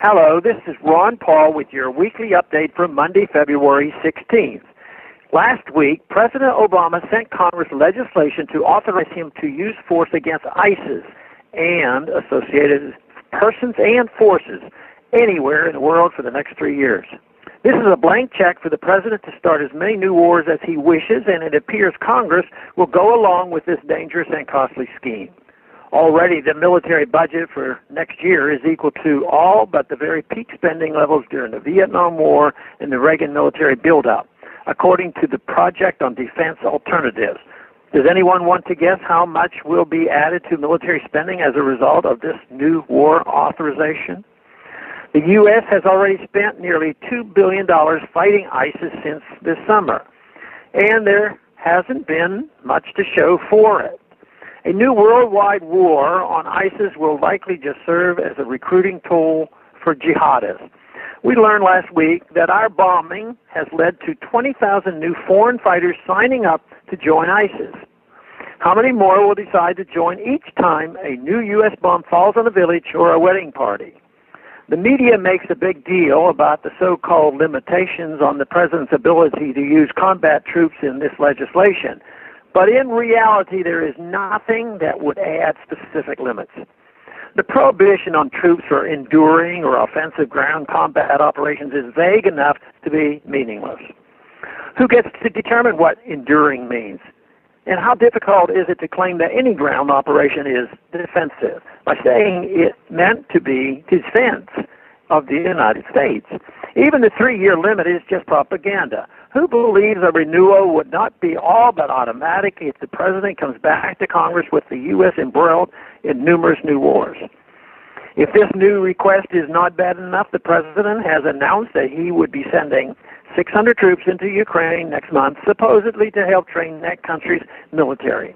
Hello, this is Ron Paul with your weekly update for Monday, February 16th. Last week, President Obama sent Congress legislation to authorize him to use force against ISIS and associated persons and forces anywhere in the world for the next 3 years. This is a blank check for the President to start as many new wars as he wishes, and it appears Congress will go along with this dangerous and costly scheme. Already, the military budget for next year is equal to all but the very peak spending levels during the Vietnam War and the Reagan military buildup, according to the Project on Defense Alternatives. Does anyone want to guess how much will be added to military spending as a result of this new war authorization? The U.S. has already spent nearly $2 billion fighting ISIS since this summer, and there hasn't been much to show for it. A new worldwide war on ISIS will likely just serve as a recruiting tool for jihadists. We learned last week that our bombing has led to 20,000 new foreign fighters signing up to join ISIS. How many more will decide to join each time a new U.S. bomb falls on a village or a wedding party? The media makes a big deal about the so-called limitations on the President's ability to use combat troops in this legislation. But in reality, there is nothing that would add specific limits. The prohibition on troops for enduring or offensive ground combat operations is vague enough to be meaningless. Who gets to determine what enduring means? And how difficult is it to claim that any ground operation is defensive by saying it meant to be defense of the United States? Even the 3-year limit is just propaganda. Who believes a renewal would not be all but automatic if the President comes back to Congress with the U.S. embroiled in numerous new wars? If this new request is not bad enough, the President has announced that he would be sending 600 troops into Ukraine next month, supposedly to help train that country's military.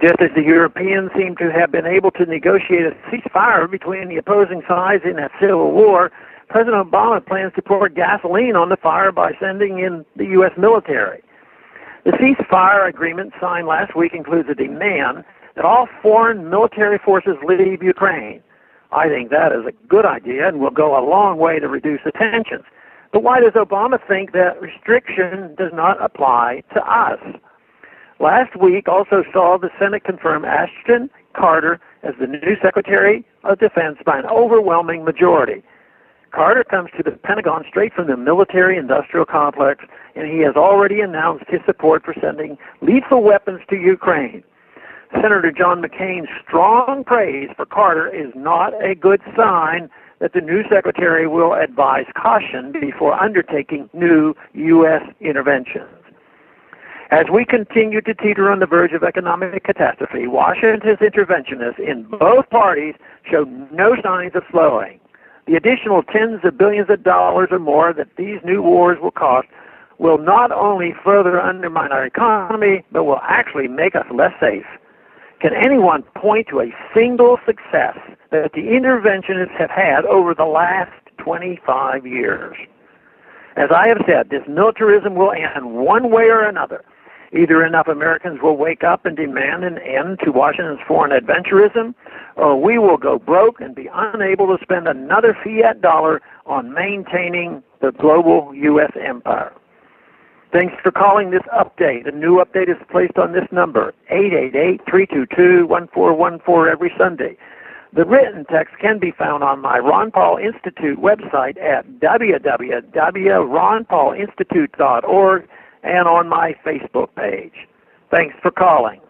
Just as the Europeans seem to have been able to negotiate a ceasefire between the opposing sides in that civil war, President Obama plans to pour gasoline on the fire by sending in the U.S. military. The ceasefire agreement signed last week includes a demand that all foreign military forces leave Ukraine. I think that is a good idea and will go a long way to reduce the tensions. But why does Obama think that restriction does not apply to us? Last week also saw the Senate confirm Ashton Carter as the new Secretary of Defense by an overwhelming majority. Carter comes to the Pentagon straight from the military-industrial complex, and he has already announced his support for sending lethal weapons to Ukraine. Senator John McCain's strong praise for Carter is not a good sign that the new Secretary will advise caution before undertaking new U.S. interventions. As we continue to teeter on the verge of economic catastrophe, Washington's interventionists in both parties show no signs of slowing. The additional tens of billions of dollars or more that these new wars will cost will not only further undermine our economy, but will actually make us less safe. Can anyone point to a single success that the interventionists have had over the last 25 years? As I have said, this militarism will end one way or another. Either enough Americans will wake up and demand an end to Washington's foreign adventurism, or we will go broke and be unable to spend another fiat dollar on maintaining the global U.S. empire. Thanks for calling this update. A new update is placed on this number, 888-322-1414 every Sunday. The written text can be found on my Ron Paul Institute website at www.ronpaulinstitute.org and on my Facebook page. Thanks for calling.